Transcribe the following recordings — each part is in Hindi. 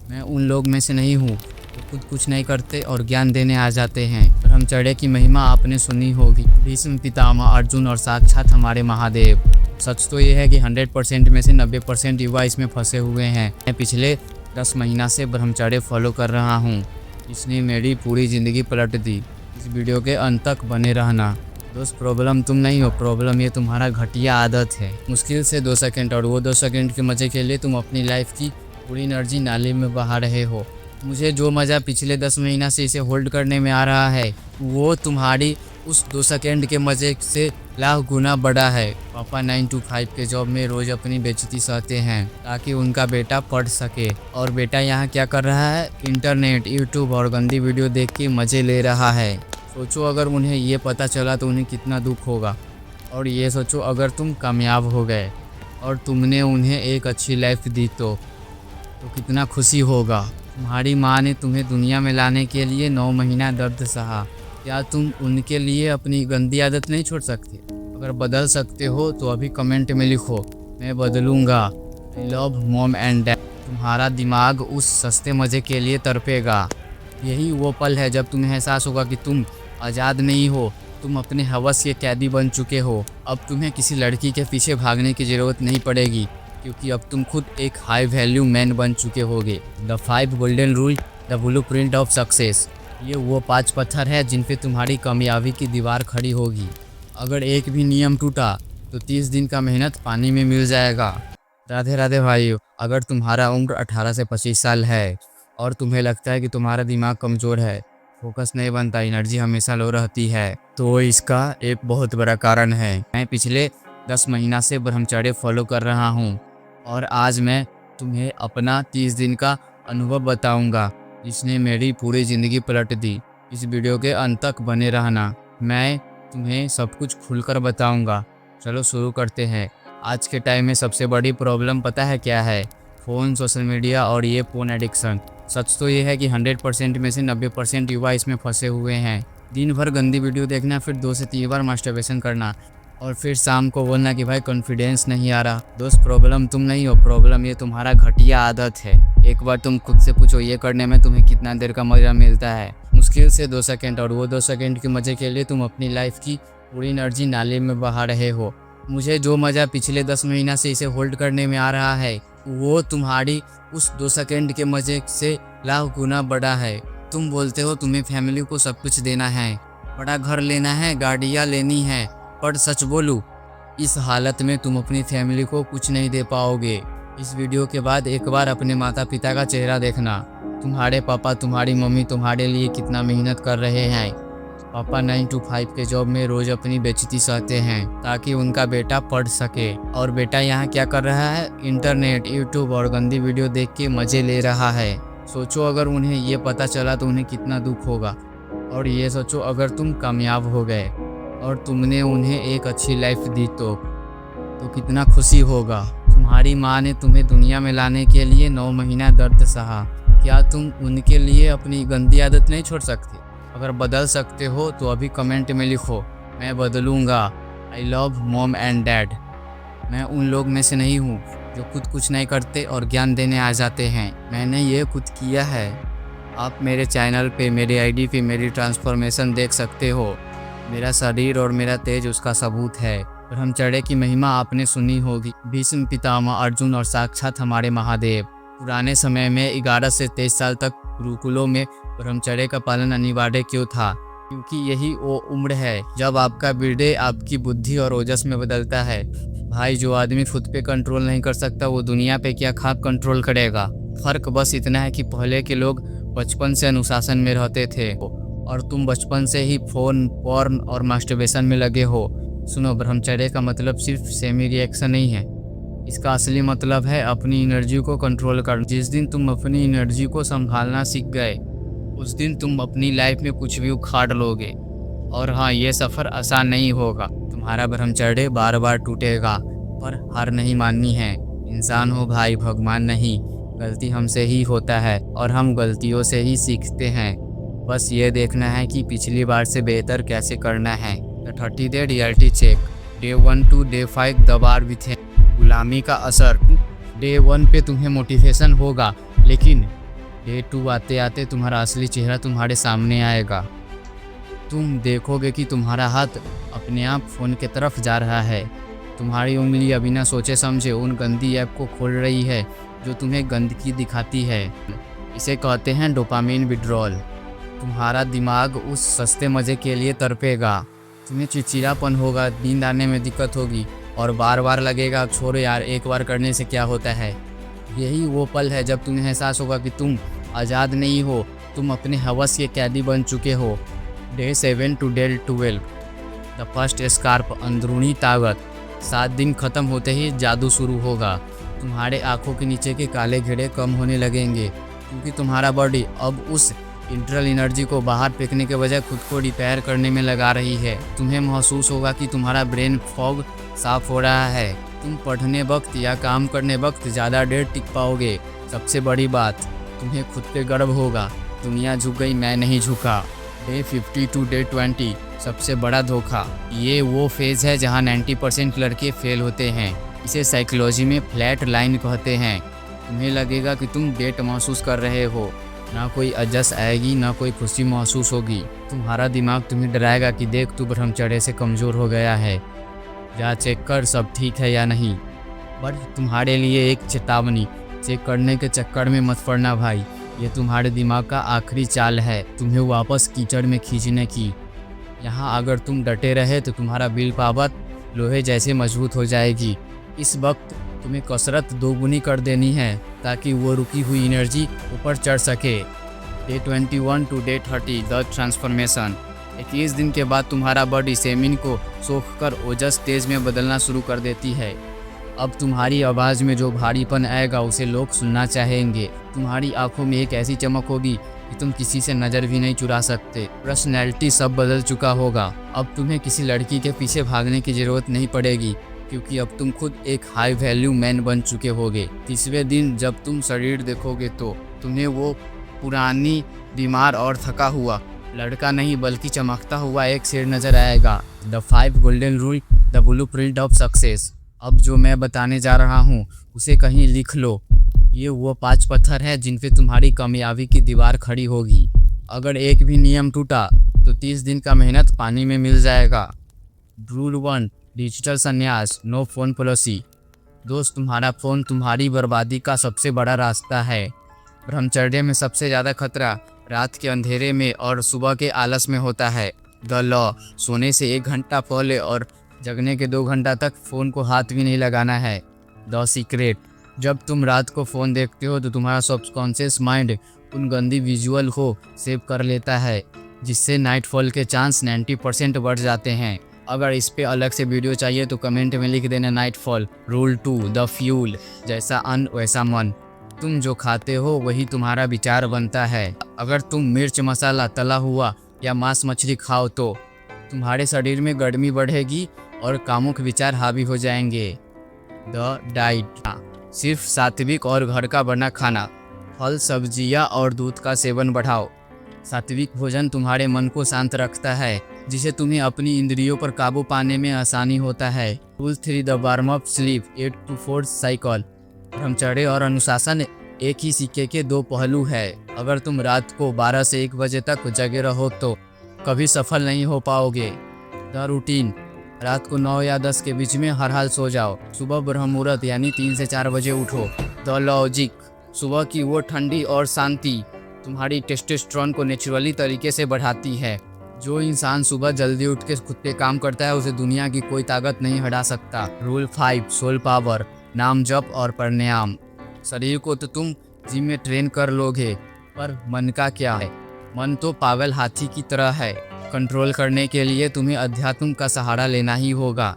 मैं उन लोग में से नहीं हूँ जो खुद कुछ नहीं करते और ज्ञान देने आ जाते हैं। ब्रह्मचर्य की महिमा आपने सुनी होगी, भीष्म पितामह अर्जुन और साक्षात हमारे महादेव। सच तो ये है कि 100% में से 90% युवा इसमें फंसे हुए हैं। मैं पिछले 10 महीना से ब्रह्मचर्य फॉलो कर रहा हूँ, इसने मेरी पूरी ज़िंदगी पलट दी। इस वीडियो के अंत तक बने रहना। दोस्त, प्रॉब्लम तुम नहीं हो, प्रॉब्लम ये तुम्हारा घटिया आदत है। मुश्किल से 2 सेकंड, और वो 2 सेकंड के मज़े के लिए तुम अपनी लाइफ की पूरी एनर्जी नाली में बहा रहे हो। मुझे जो मज़ा पिछले 10 महीना से इसे होल्ड करने में आ रहा है, वो तुम्हारी उस 2 सेकंड के मज़े से लाख गुना बड़ा है। पापा 9 to 5 के जॉब में रोज़ अपनी बेइज्जती सहते हैं ताकि उनका बेटा पढ़ सके, और बेटा यहाँ क्या कर रहा है? इंटरनेट, यूट्यूब और गंदी वीडियो देख के मज़े ले रहा है। सोचो अगर उन्हें ये पता चला तो उन्हें कितना दुख होगा। और ये सोचो अगर तुम कामयाब हो गए और तुमने उन्हें एक अच्छी लाइफ दी तो कितना खुशी होगा। तुम्हारी माँ ने तुम्हें दुनिया में लाने के लिए 9 महीना दर्द सहा। क्या तुम उनके लिए अपनी गंदी आदत नहीं छोड़ सकते? अगर बदल सकते हो तो अभी कमेंट में लिखो, मैं बदलूँगा। I love mom and dad. तुम्हारा दिमाग उस सस्ते मज़े के लिए तड़पेगा। यही वो पल है जब तुम्हें एहसास होगा कि तुम आज़ाद नहीं हो, तुम अपने हवस के कैदी बन चुके हो। अब तुम्हें किसी लड़की के पीछे भागने की ज़रूरत नहीं पड़ेगी, क्योंकि अब तुम खुद एक हाई वैल्यू मैन बन चुके होगे। The 5 golden rule, the blueprint of success. ये वो 5 पत्थर है जिन पे तुम्हारी कामयाबी की दीवार खड़ी होगी। अगर एक भी नियम टूटा तो 30 दिन का मेहनत पानी में मिल जाएगा। राधे राधे भाइयों। अगर तुम्हारा उम्र 18 से 25 साल है और तुम्हें लगता है कि तुम्हारा दिमाग कमज़ोर है, फोकस नहीं बनता, एनर्जी हमेशा लो रहती है, तो इसका एक बहुत बड़ा कारण है। मैं पिछले 10 महीना से ब्रह्मचर्य फॉलो कर रहा हूँ और आज मैं तुम्हें अपना 30 दिन का अनुभव बताऊंगा, जिसने मेरी पूरी ज़िंदगी पलट दी। इस वीडियो के अंत तक बने रहना, मैं तुम्हें सब कुछ खुलकर बताऊंगा। चलो शुरू करते हैं। आज के टाइम में सबसे बड़ी प्रॉब्लम पता है क्या है? फ़ोन, सोशल मीडिया और ये फ़ोन एडिक्शन। सच तो ये है कि 100% में से 90% युवा इसमें फंसे हुए हैं। दिन भर गंदी वीडियो देखना, फिर 2 से 3 बार मास्टरबेशन करना, और फिर शाम को बोलना कि भाई कॉन्फिडेंस नहीं आ रहा। दोस्त, प्रॉब्लम तुम नहीं हो, प्रॉब्लम ये तुम्हारा घटिया आदत है। एक बार तुम खुद से पूछो, ये करने में तुम्हें कितना देर का मज़ा मिलता है? मुश्किल से 2 सेकंड, और वो 2 सेकंड के मज़े के लिए तुम अपनी लाइफ की पूरी एनर्जी नाले में बहा रहे हो। मुझे जो मज़ा पिछले 10 महीना से इसे होल्ड करने में आ रहा है, वो तुम्हारी उस 2 सेकंड के मज़े से लाख गुना बड़ा है। तुम बोलते हो तुम्हें फैमिली को सब कुछ देना है, बड़ा घर लेना है, गाड़ियाँ लेनी है, पर सच बोलूं, इस हालत में तुम अपनी फैमिली को कुछ नहीं दे पाओगे। इस वीडियो के बाद एक बार अपने माता पिता का चेहरा देखना। तुम्हारे पापा, तुम्हारी मम्मी तुम्हारे लिए कितना मेहनत कर रहे हैं। पापा 9 to 5 के जॉब में रोज़ अपनी बेइज्जती सहते हैं ताकि उनका बेटा पढ़ सके, और बेटा यहाँ क्या कर रहा है? इंटरनेट, यूट्यूब और गंदी वीडियो देख के मज़े ले रहा है। सोचो अगर उन्हें ये पता चला तो उन्हें कितना दुख होगा। और ये सोचो अगर तुम कामयाब हो गए और तुमने उन्हें एक अच्छी लाइफ दी तो कितना खुशी होगा। तुम्हारी माँ ने तुम्हें दुनिया में लाने के लिए 9 महीना दर्द सहा। क्या तुम उनके लिए अपनी गंदी आदत नहीं छोड़ सकते? अगर बदल सकते हो तो अभी कमेंट में लिखो, मैं बदलूँगा। I love mom and dad. मैं उन लोग में से नहीं हूँ जो खुद कुछ नहीं करते और ज्ञान देने आ जाते हैं। मैंने ये खुद किया है। आप मेरे चैनल पे, मेरी आईडी पे मेरी ट्रांसफॉर्मेशन देख सकते हो। मेरा शरीर और मेरा तेज उसका सबूत है। ब्रह्मचर्य की महिमा आपने सुनी होगी, भीष्म पितामह अर्जुन और साक्षात हमारे महादेव। पुराने समय में 11 से 23 साल तक गुरुकुलों में ब्रह्मचर्य का पालन अनिवार्य क्यों था? क्योंकि यही वो उम्र है जब आपका हृदय आपकी बुद्धि और ओजस में बदलता है। भाई, जो आदमी खुद पे कंट्रोल नहीं कर सकता वो दुनिया पे क्या खाक कंट्रोल करेगा? फर्क बस इतना है कि पहले के लोग बचपन से अनुशासन में रहते थे और तुम बचपन से ही फोन, पॉर्न और मास्टरबेशन में लगे हो। सुनो, ब्रह्मचर्य का मतलब सिर्फ सेमी रिएक्शन नहीं है। इसका असली मतलब है अपनी एनर्जी को कंट्रोल करना। जिस दिन तुम अपनी एनर्जी को संभालना सीख गए, उस दिन तुम अपनी लाइफ में कुछ भी उखाड़ लोगे। और हाँ, ये सफ़र आसान नहीं होगा। तुम्हारा ब्रह्मचर्य बार बार टूटेगा, पर हार नहीं माननी है। इंसान हो भाई, भगवान नहीं। गलती हमसे ही होता है और हम गलतियों से ही सीखते हैं। बस ये देखना है कि पिछली बार से बेहतर कैसे करना है। द 30 day reality check. Day 1 to day 5 the bar with गुलामी का असर। डे 1 पे तुम्हें मोटिवेशन होगा, लेकिन डे 2 आते आते तुम्हारा असली चेहरा तुम्हारे सामने आएगा। तुम देखोगे कि तुम्हारा हाथ अपने आप फ़ोन की तरफ जा रहा है। तुम्हारी उंगली बिना सोचे समझे उन गंदी ऐप को खोल रही है जो तुम्हें गंदगी दिखाती है। इसे कहते हैं डोपामिन विड्रॉल। तुम्हारा दिमाग उस सस्ते मज़े के लिए तड़पेगा। तुम्हें चिड़चिड़ापन होगा, नींद आने में दिक्कत होगी और बार बार लगेगा छोड़ो यार, एक बार करने से क्या होता है। यही वो पल है जब तुम्हें एहसास होगा कि तुम आज़ाद नहीं हो, तुम अपने हवस के कैदी बन चुके हो। Day 7 to day 12 the first scarp, अंदरूनी ताकत। 7 दिन ख़त्म होते ही जादू शुरू होगा। तुम्हारे आँखों के नीचे के काले घेरे कम होने लगेंगे क्योंकि तुम्हारा बॉडी अब उस इंटरनल एनर्जी को बाहर फेंकने के बजाय खुद को रिपेयर करने में लगा रही है। तुम्हें महसूस होगा कि तुम्हारा ब्रेन फॉग साफ हो रहा है। तुम पढ़ने वक्त या काम करने वक्त ज़्यादा देर टिक पाओगे। सबसे बड़ी बात, तुम्हें खुद पे गर्व होगा। दुनिया झुक गई, मैं नहीं झुका। डे 50 टू डे 20 सबसे बड़ा धोखा। ये वो फेज़ है जहाँ 90% लड़के फेल होते हैं। इसे साइकोलॉजी में फ्लैट लाइन कहते हैं। तुम्हें लगेगा कि तुम डेट महसूस कर रहे हो, ना कोई अजस आएगी ना कोई खुशी महसूस होगी। तुम्हारा दिमाग तुम्हें डराएगा कि देख तू ब्रह्मचर्य से कमज़ोर हो गया है, जा चेक कर सब ठीक है या नहीं। बट तुम्हारे लिए एक चेतावनी, चेक करने के चक्कर में मत पड़ना भाई। ये तुम्हारे दिमाग का आखिरी चाल है तुम्हें वापस कीचड़ में खींचने की। यहाँ अगर तुम डटे रहे तो तुम्हारा विल पावर लोहे जैसे मजबूत हो जाएगी। इस वक्त तुम्हें कसरत दोगुनी कर देनी है ताकि वो रुकी हुई एनर्जी ऊपर चढ़ सके। Day 21 to day 30 the transformation. 21 दिन के बाद तुम्हारा बॉडी सेमिन को सोख कर ओजस तेज में बदलना शुरू कर देती है। अब तुम्हारी आवाज़ में जो भारीपन आएगा उसे लोग सुनना चाहेंगे। तुम्हारी आंखों में एक ऐसी चमक होगी कि तुम किसी से नज़र भी नहीं चुरा सकते। पर्सनैलिटी सब बदल चुका होगा। अब तुम्हें किसी लड़की के पीछे भागने की ज़रूरत नहीं पड़ेगी क्योंकि अब तुम खुद एक हाई वैल्यू मैन बन चुके होगे। 30वें दिन जब तुम शरीर देखोगे तो तुम्हें वो पुरानी, बीमार और थका हुआ लड़का नहीं बल्कि चमकता हुआ एक शेर नज़र आएगा। The 5 golden rule, the blueprint of success. अब जो मैं बताने जा रहा हूँ उसे कहीं लिख लो। ये वो 5 पत्थर है जिन पे तुम्हारी कामयाबी की दीवार खड़ी होगी। अगर एक भी नियम टूटा तो 30 दिन का मेहनत पानी में मिल जाएगा। रूल 1, डिजिटल संन्यास, नो फ़ोन पॉलिसी। दोस्त, तुम्हारा फ़ोन तुम्हारी बर्बादी का सबसे बड़ा रास्ता है। ब्रह्मचर्य में सबसे ज़्यादा खतरा रात के अंधेरे में और सुबह के आलस में होता है। द लॉ, सोने से 1 घंटा पहले और जगने के 2 घंटा तक फ़ोन को हाथ भी नहीं लगाना है। द सीक्रेट, जब तुम रात को फ़ोन देखते हो तो तुम्हारा सबकॉन्शियस माइंड उन गंदी विजुअल को सेव कर लेता है जिससे नाइटफॉल के चांस 90% बढ़ जाते हैं। अगर इस पे अलग से वीडियो चाहिए तो कमेंट में लिख देना नाइटफॉल। रूल 2, द फ्यूल, जैसा अन्न वैसा मन। तुम जो खाते हो वही तुम्हारा विचार बनता है। अगर तुम मिर्च मसाला, तला हुआ या मांस मछली खाओ तो तुम्हारे शरीर में गर्मी बढ़ेगी और कामुक विचार हावी हो जाएंगे। द डाइट, सिर्फ सात्विक और घर का बना खाना, फल, सब्जियां और दूध का सेवन बढ़ाओ। सात्विक भोजन तुम्हारे मन को शांत रखता है जिसे तुम्हें अपनी इंद्रियों पर काबू पाने में आसानी होता है। Rule 3, the warm up sleep 8 to 4 cycle. ब्रह्मचर्य और अनुशासन एक ही सिक्के के 2 पहलू है। अगर तुम रात को 12 से 1 बजे तक जगे रहो तो कभी सफल नहीं हो पाओगे। द रूटीन, रात को 9 या 10 के बीच में हर हाल सो जाओ। सुबह ब्रह्म मुहूर्त यानी 3 से 4 बजे उठो। द लॉजिक, सुबह की वो ठंडी और शांति तुम्हारी टेस्टोस्टेरोन को नेचुरली तरीके से बढ़ाती है। जो इंसान सुबह जल्दी उठ के खुद पे काम करता है उसे दुनिया की कोई ताकत नहीं हटा सकता। रूल 5, सोल पावर, नाम जप और प्राणायाम। शरीर को तो तुम जिम में ट्रेन कर लोगे पर मन का क्या है? मन तो पागल हाथी की तरह है। कंट्रोल करने के लिए तुम्हें अध्यात्म का सहारा लेना ही होगा।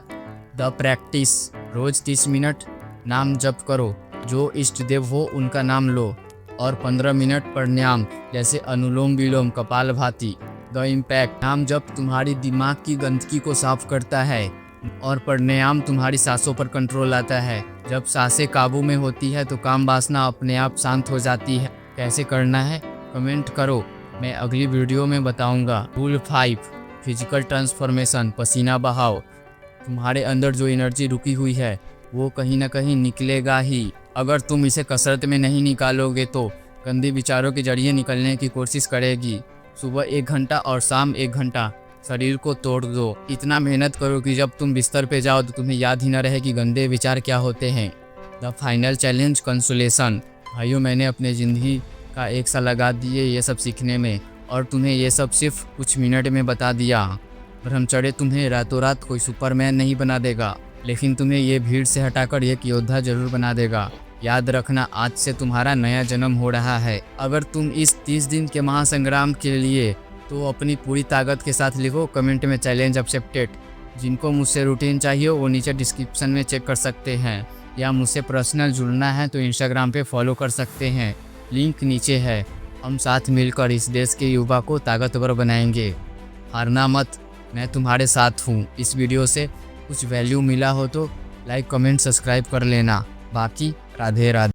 द प्रैक्टिस, रोज 30 मिनट नाम जप करो। जो इष्ट देव हो उनका नाम लो और 15 मिनट प्राणायाम जैसे अनुलोम विलोम, कपालभाति। द इम्पैक्ट, नाम जप तुम्हारी दिमाग की गंदगी को साफ करता है और प्राणायाम तुम्हारी सांसों पर कंट्रोल आता है। जब सांसें काबू में होती है तो काम वासना अपने आप शांत हो जाती है। कैसे करना है कमेंट करो, मैं अगली वीडियो में बताऊंगा। रूल 5, फिजिकल ट्रांसफॉर्मेशन, पसीना बहाओ। तुम्हारे अंदर जो एनर्जी रुकी हुई है वो कहीं ना कहीं निकलेगा ही। अगर तुम इसे कसरत में नहीं निकालोगे तो गंदे विचारों के जरिए निकलने की कोशिश करेगी। सुबह 1 घंटा और शाम 1 घंटा शरीर को तोड़ दो। इतना मेहनत करो कि जब तुम बिस्तर पे जाओ तो तुम्हें याद ही न रहे कि गंदे विचार क्या होते हैं। The final challenge consolation. भाइयों, मैंने अपने ज़िंदगी का 1 साल लगा दिए ये सब सीखने में, और तुम्हें ये सब सिर्फ कुछ मिनट में बता दिया। ब्रह्मचर्य तुम्हें रातों रात कोई सुपरमैन नहीं बना देगा, लेकिन तुम्हें ये भीड़ से हटाकर एक योद्धा जरूर बना देगा। याद रखना, आज से तुम्हारा नया जन्म हो रहा है। अगर तुम इस 30 दिन के महासंग्राम के लिए तो अपनी पूरी ताकत के साथ लिखो कमेंट में चैलेंज एक्सेप्टेड। जिनको मुझसे रूटीन चाहिए वो नीचे डिस्क्रिप्शन में चेक कर सकते हैं, या मुझसे पर्सनल जुड़ना है तो इंस्टाग्राम पे फॉलो कर सकते हैं, लिंक नीचे है। हम साथ मिलकर इस देश के युवा को ताकतवर बनाएंगे। हारना मत, मैं तुम्हारे साथ हूँ। इस वीडियो से कुछ वैल्यू मिला हो तो लाइक कमेंट सब्सक्राइब कर लेना। बाकी राधे राधे।